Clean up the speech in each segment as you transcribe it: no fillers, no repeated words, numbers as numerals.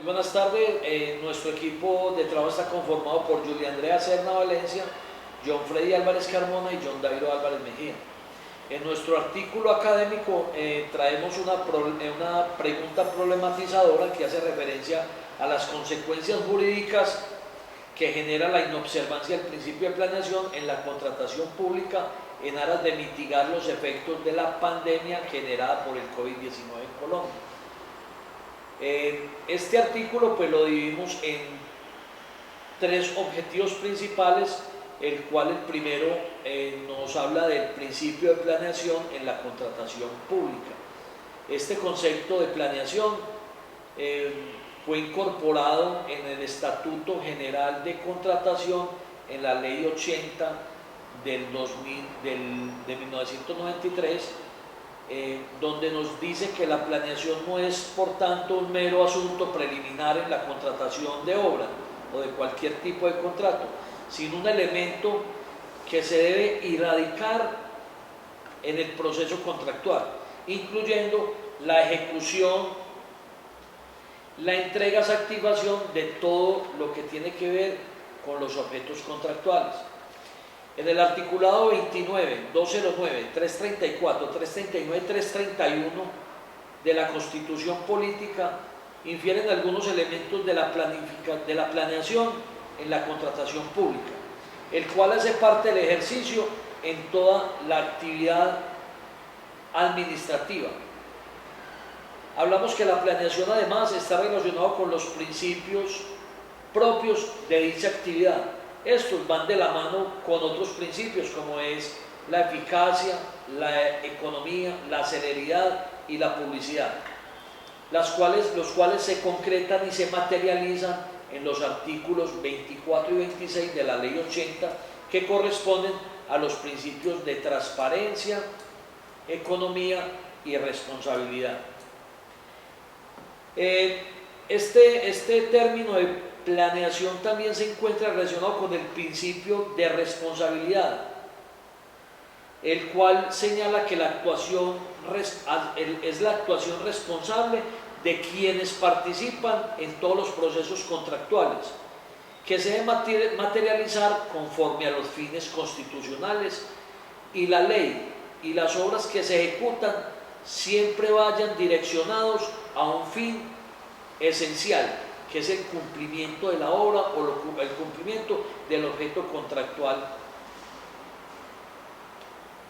Buenas tardes, nuestro equipo de trabajo está conformado por Julia Andrea Serna Valencia, John Freddy Álvarez Carmona y John David Álvarez Mejía. En nuestro artículo académico traemos una pregunta problematizadora que hace referencia a las consecuencias jurídicas que genera la inobservancia del principio de planeación en la contratación pública en aras de mitigar los efectos de la pandemia generada por el COVID-19 en Colombia. Este artículo pues lo dividimos en tres objetivos principales, el cual el primero nos habla del principio de planeación en la contratación pública. Este concepto de planeación fue incorporado en el Estatuto General de Contratación en la Ley 80 de 1993, donde nos dice que la planeación no es por tanto un mero asunto preliminar en la contratación de obra o de cualquier tipo de contrato, sino un elemento que se debe irradicar en el proceso contractual, incluyendo la ejecución, la entrega, activación de todo lo que tiene que ver con los objetos contractuales. En el articulado 29, 209, 334, 339 y 331 de la Constitución Política infieren algunos elementos de la planeación en la contratación pública, el cual hace parte del ejercicio en toda la actividad administrativa. Hablamos que la planeación además está relacionada con los principios propios de dicha actividad. Estos van de la mano con otros principios como es la eficacia, la economía, la celeridad y la publicidad, los cuales se concretan y se materializan en los artículos 24 y 26 de la Ley 80, que corresponden a los principios de transparencia, economía y responsabilidad. Este término de planeación también se encuentra relacionado con el principio de responsabilidad, el cual señala que la actuación es la actuación responsable de quienes participan en todos los procesos contractuales, que se debe materializar conforme a los fines constitucionales y la ley, y las obras que se ejecutan siempre vayan direccionados a un fin esencial, que es el cumplimiento de la obra o el cumplimiento del objeto contractual.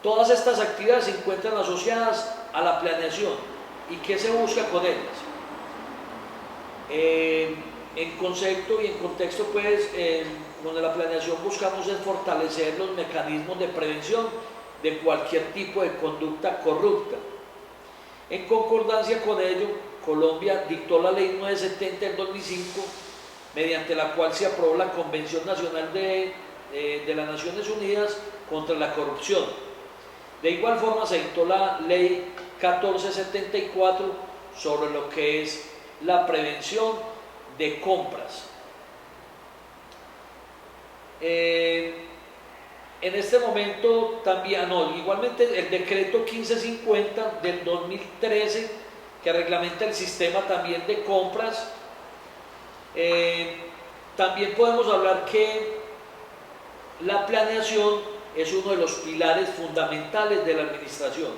Todas estas actividades se encuentran asociadas a la planeación. ¿Y qué se busca con ellas? En concepto y en contexto, pues, con la planeación buscamos es fortalecer los mecanismos de prevención de cualquier tipo de conducta corrupta. En concordancia con ello, Colombia dictó la Ley 970 del 2005, mediante la cual se aprobó la Convención Nacional de las Naciones Unidas contra la Corrupción. De igual forma se dictó la Ley 1474 sobre lo que es la prevención de compras. En este momento también, igualmente el decreto 1550 del 2013, que reglamenta el sistema también de compras. También podemos hablar que la planeación es uno de los pilares fundamentales de la administración,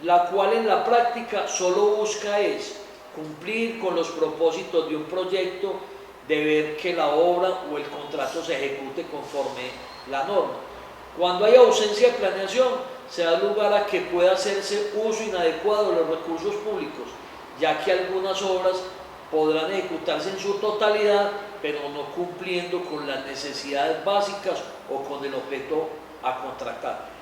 la cual en la práctica solo busca es cumplir con los propósitos de un proyecto, de ver que la obra o el contrato se ejecute conforme la norma. Cuando hay ausencia de planeación, se da lugar a que pueda hacerse uso inadecuado de los recursos públicos, ya que algunas obras podrán ejecutarse en su totalidad, pero no cumpliendo con las necesidades básicas o con el objeto a contratar.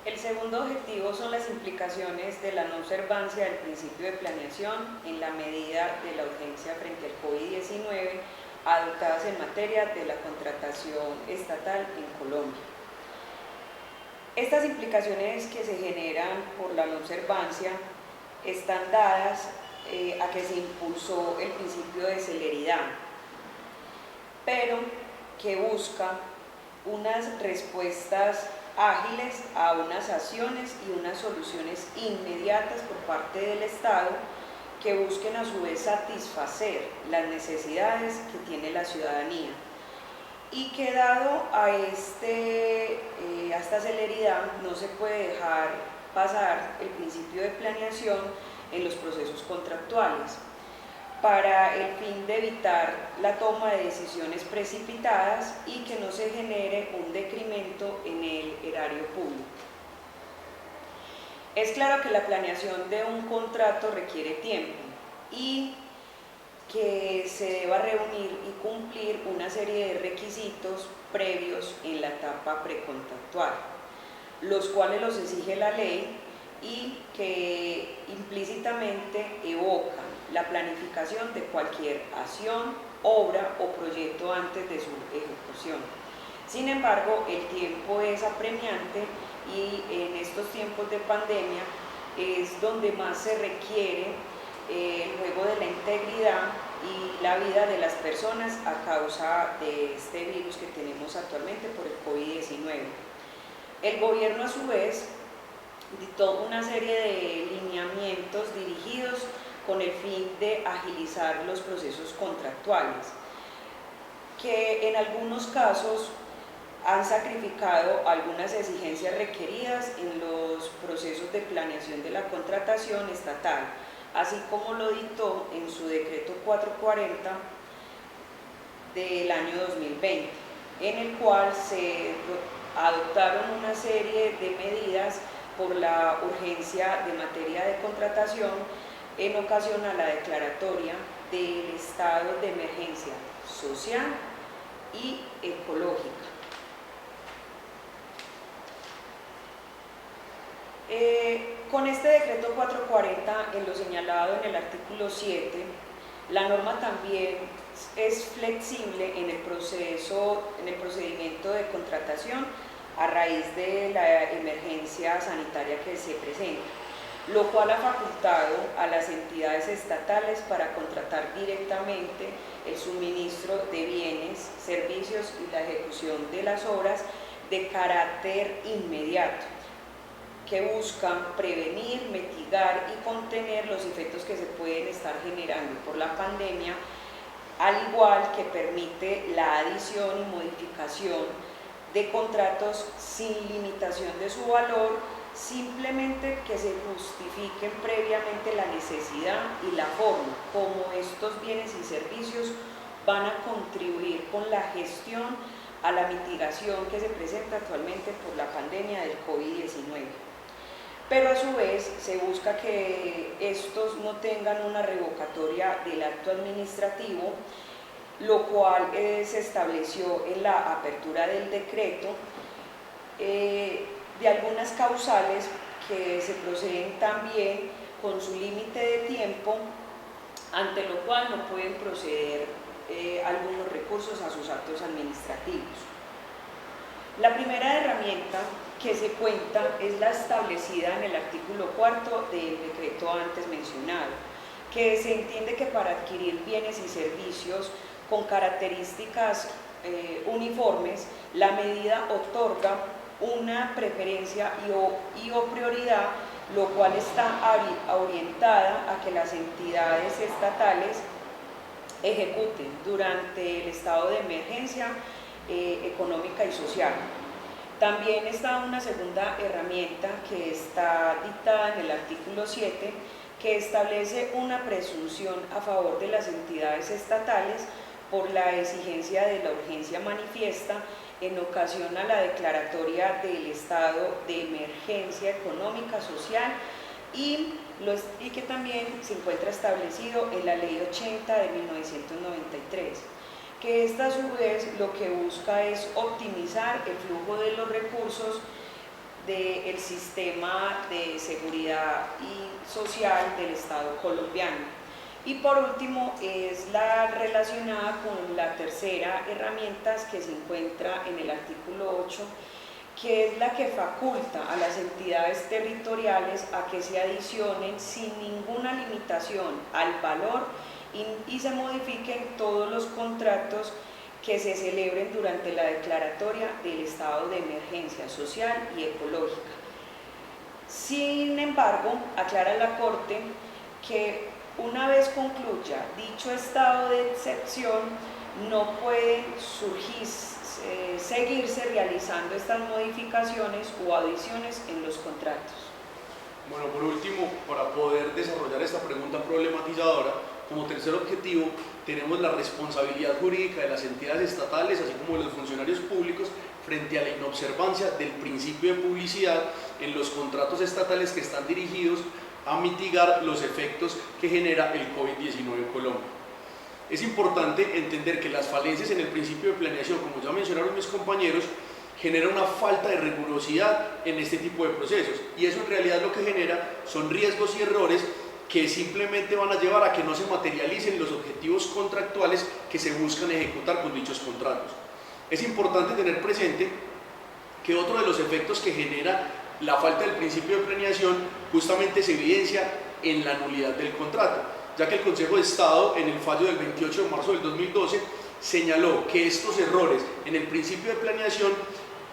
El segundo objetivo son las implicaciones de la no observancia del principio de planeación en la medida de la urgencia frente al COVID-19 adoptadas en materia de la contratación estatal en Colombia. Estas implicaciones que se generan por la no observancia están dadas a que se impulsó el principio de celeridad, pero que busca unas respuestas ágiles a unas acciones y unas soluciones inmediatas por parte del Estado que busquen a su vez satisfacer las necesidades que tiene la ciudadanía, y que dado a esta celeridad no se puede dejar pasar el principio de planeación en los procesos contractuales, para el fin de evitar la toma de decisiones precipitadas y que no se genere un decremento en el erario público. Es claro que la planeación de un contrato requiere tiempo y que se deba reunir y cumplir una serie de requisitos previos en la etapa precontractual, los cuales los exige la ley y que implícitamente evocan la planificación de cualquier acción, obra o proyecto antes de su ejecución. Sin embargo, el tiempo es apremiante y en estos tiempos de pandemia es donde más se requiere el juego de la integridad y la vida de las personas a causa de este virus que tenemos actualmente por el COVID-19. El gobierno, a su vez, dictó una serie de lineamientos dirigidos con el fin de agilizar los procesos contractuales, que en algunos casos han sacrificado algunas exigencias requeridas en los procesos de planeación de la contratación estatal, así como lo dictó en su decreto 440 del año 2020, en el cual se adoptaron una serie de medidas por la urgencia de materia de contratación en ocasión a la declaratoria del estado de emergencia social y ecológica. Con este decreto 440, en lo señalado en el artículo 7, la norma también es flexible en el procedimiento de contratación a raíz de la emergencia sanitaria que se presenta, lo cual ha facultado a las entidades estatales para contratar directamente el suministro de bienes, servicios y la ejecución de las obras de carácter inmediato, que buscan prevenir, mitigar y contener los efectos que se pueden estar generando por la pandemia, al igual que permite la adición y modificación de contratos sin limitación de su valor, simplemente que se justifiquen previamente la necesidad y la forma como estos bienes y servicios van a contribuir con la gestión a la mitigación que se presenta actualmente por la pandemia del COVID-19. Pero a su vez se busca que estos no tengan una revocatoria del acto administrativo, lo cual se estableció en la apertura del decreto, de algunas causales que se proceden también con su límite de tiempo, ante lo cual no pueden proceder algunos recursos a sus actos administrativos. La primera herramienta que se cuenta es la establecida en el artículo 4 del decreto antes mencionado, que se entiende que para adquirir bienes y servicios con características uniformes, la medida otorga una preferencia y o prioridad, lo cual está orientada a que las entidades estatales ejecuten durante el estado de emergencia económica y social. También está una segunda herramienta que está dictada en el artículo 7, que establece una presunción a favor de las entidades estatales por la exigencia de la urgencia manifiesta en ocasión a la declaratoria del estado de emergencia económica, social y que también se encuentra establecido en la Ley 80 de 1993. Que esta a su vez lo que busca es optimizar el flujo de los recursos del sistema de seguridad y social del Estado colombiano. Y por último es la relacionada con la tercera herramienta que se encuentra en el artículo 8, que es la que faculta a las entidades territoriales a que se adicionen sin ninguna limitación al valor y se modifiquen todos los contratos que se celebren durante la declaratoria del estado de emergencia social y ecológica. Sin embargo, aclara la Corte que Una vez concluya dicho estado de excepción, no pueden seguirse realizando estas modificaciones o adiciones en los contratos. Bueno, por último, para poder desarrollar esta pregunta problematizadora, como tercer objetivo, tenemos la responsabilidad jurídica de las entidades estatales, así como de los funcionarios públicos, frente a la inobservancia del principio de publicidad en los contratos estatales que están dirigidos a mitigar los efectos que genera el COVID-19 en Colombia. Es importante entender que las falencias en el principio de planeación, como ya mencionaron mis compañeros, genera una falta de rigurosidad en este tipo de procesos, y eso en realidad lo que genera son riesgos y errores que simplemente van a llevar a que no se materialicen los objetivos contractuales que se buscan ejecutar con dichos contratos. Es importante tener presente que otro de los efectos que genera la falta del principio de planeación justamente se evidencia en la nulidad del contrato, ya que el Consejo de Estado, en el fallo del 28 de marzo del 2012, señaló que estos errores en el principio de planeación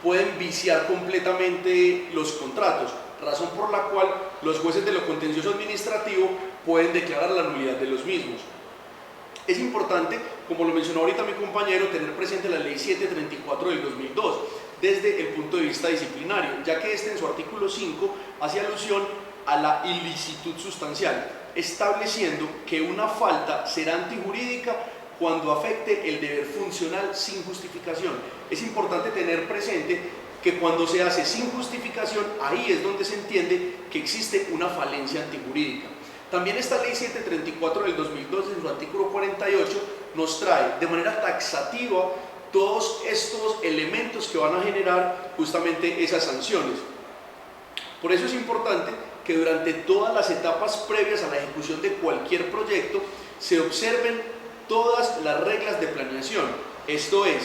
pueden viciar completamente los contratos, razón por la cual los jueces de lo contencioso administrativo pueden declarar la nulidad de los mismos. Es importante, como lo mencionó ahorita mi compañero, tener presente la Ley 734 del 2002 desde el punto de vista disciplinario, ya que este en su artículo 5 hace alusión a la ilicitud sustancial, estableciendo que una falta será antijurídica cuando afecte el deber funcional sin justificación. Es importante tener presente que cuando se hace sin justificación, ahí es donde se entiende que existe una falencia antijurídica. También esta Ley 734 del 2002, en su artículo 48, nos trae de manera taxativa todos estos elementos que van a generar justamente esas sanciones. Por eso es importante que durante todas las etapas previas a la ejecución de cualquier proyecto se observen todas las reglas de planeación, esto es,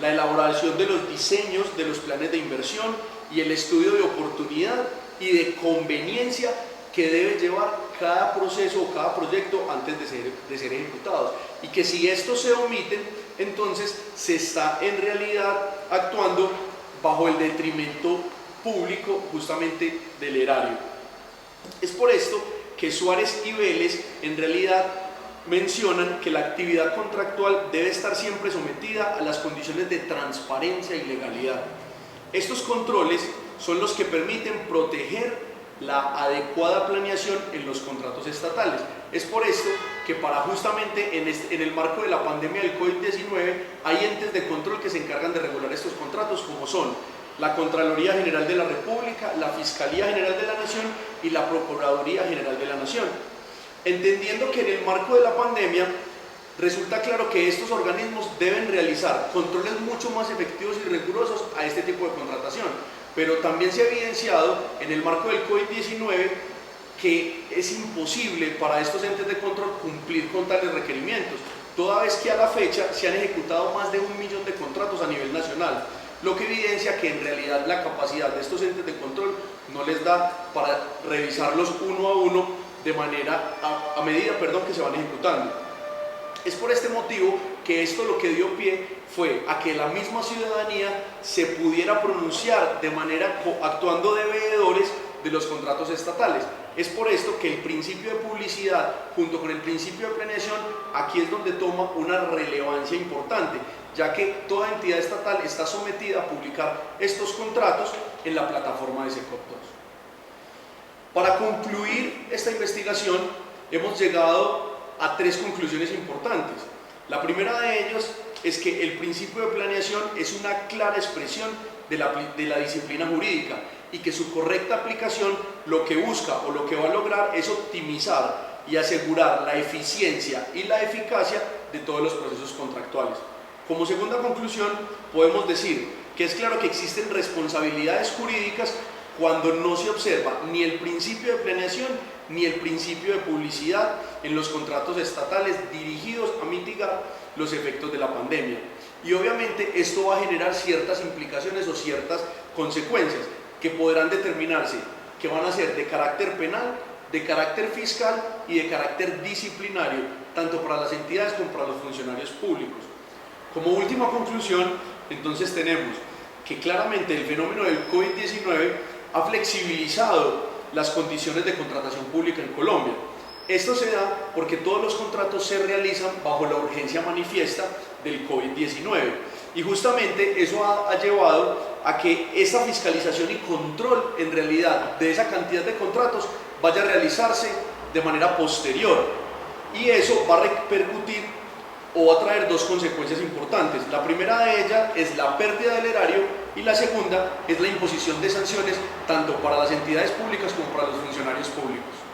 la elaboración de los diseños de los planes de inversión y el estudio de oportunidad y de conveniencia que debe llevar cada proceso o cada proyecto antes de ser ejecutados, y que si estos se omiten, entonces se está en realidad actuando bajo el detrimento público justamente del erario. Es por esto que Suárez y Vélez en realidad mencionan que la actividad contractual debe estar siempre sometida a las condiciones de transparencia y legalidad. Estos controles son los que permiten proteger la adecuada planeación en los contratos estatales. Es por esto que para justamente en el marco de la pandemia del COVID-19 hay entes de control que se encargan de regular estos contratos, como son la Contraloría General de la República, la Fiscalía General de la Nación y la Procuraduría General de la Nación. Entendiendo que en el marco de la pandemia resulta claro que estos organismos deben realizar controles mucho más efectivos y rigurosos a este tipo de contratación, pero también se ha evidenciado en el marco del COVID-19 que es imposible para estos entes de control cumplir con tales requerimientos, toda vez que a la fecha se han ejecutado más de 1 millón de contratos a nivel nacional, lo que evidencia que en realidad la capacidad de estos entes de control no les da para revisarlos uno a uno de manera a medida que se van ejecutando. Es por este motivo que esto lo que dio pie fue a que la misma ciudadanía se pudiera pronunciar de manera actuando de veedores de los contratos estatales. Es por esto que el principio de publicidad junto con el principio de planeación aquí es donde toma una relevancia importante, ya que toda entidad estatal está sometida a publicar estos contratos en la plataforma de SECOP2. Para concluir esta investigación hemos llegado a 3 conclusiones importantes. La primera de ellas es que el principio de planeación es una clara expresión de la disciplina jurídica y que su correcta aplicación lo que busca o lo que va a lograr es optimizar y asegurar la eficiencia y la eficacia de todos los procesos contractuales. Como segunda conclusión, podemos decir que es claro que existen responsabilidades jurídicas cuando no se observa ni el principio de planeación ni el principio de publicidad en los contratos estatales dirigidos a mitigar los efectos de la pandemia. Y obviamente esto va a generar ciertas implicaciones o ciertas consecuencias que podrán determinarse, que van a ser de carácter penal, de carácter fiscal y de carácter disciplinario, tanto para las entidades como para los funcionarios públicos. Como última conclusión, entonces tenemos que claramente el fenómeno del COVID-19 ha flexibilizado las condiciones de contratación pública en Colombia. Esto se da porque todos los contratos se realizan bajo la urgencia manifiesta del COVID-19 y justamente eso ha llevado a que esta fiscalización y control en realidad de esa cantidad de contratos vaya a realizarse de manera posterior y eso va a repercutir o va a traer dos consecuencias importantes. La primera de ellas es la pérdida del erario y la segunda es la imposición de sanciones tanto para las entidades públicas como para los funcionarios públicos.